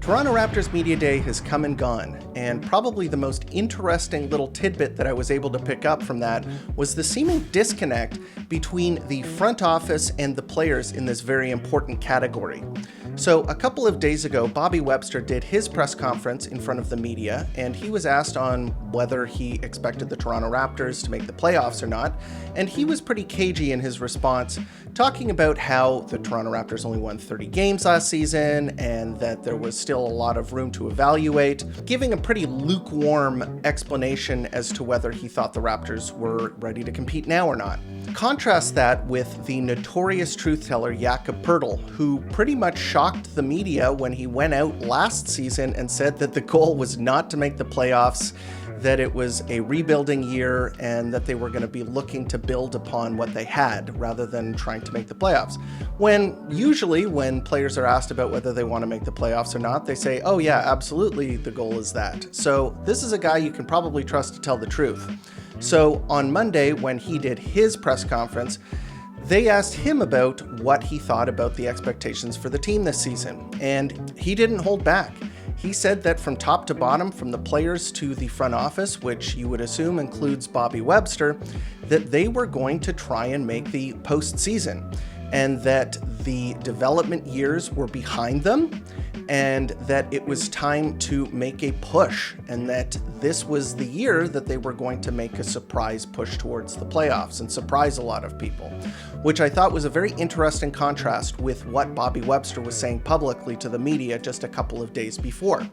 Toronto Raptors Media Day has come and gone, and probably the most interesting little tidbit that I was able to pick up from that was the seeming disconnect between the front office and the players in this very important category. So a couple of days ago, Bobby Webster did his press conference in front of the media, and he was asked on whether he expected the Toronto Raptors to make the playoffs or not, and he was pretty cagey in his response, talking about how the Toronto Raptors only won 30 games last season and that there was still a lot of room to evaluate, giving a pretty lukewarm explanation as to whether he thought the Raptors were ready to compete now or not. Contrast that with the notorious truth teller Jakob, who pretty much shocked the media when he went out last season and said that the goal was not to make the playoffs, that it was a rebuilding year, and that they were going to be looking to build upon what they had rather than trying to make the playoffs. When usually when players are asked about whether they want to make the playoffs or not, they say, oh yeah, absolutely, the goal is that. So this is a guy you can probably trust to tell the truth. So on Monday, when he did his press conference, they asked him about what he thought about the expectations for the team this season, and he didn't hold back. He said that from top to bottom, from the players to the front office, which you would assume includes Bobby Webster, that they were going to try and make the postseason, and that the development years were behind them, and that it was time to make a push, and that this was the year that they were going to make a surprise push towards the playoffs and surprise a lot of people, which I thought was a very interesting contrast with what Bobby Webster was saying publicly to the media just a couple of days before.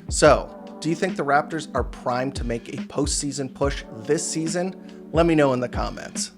So, do you think the Raptors are primed to make a postseason push this season? Let me know in the comments.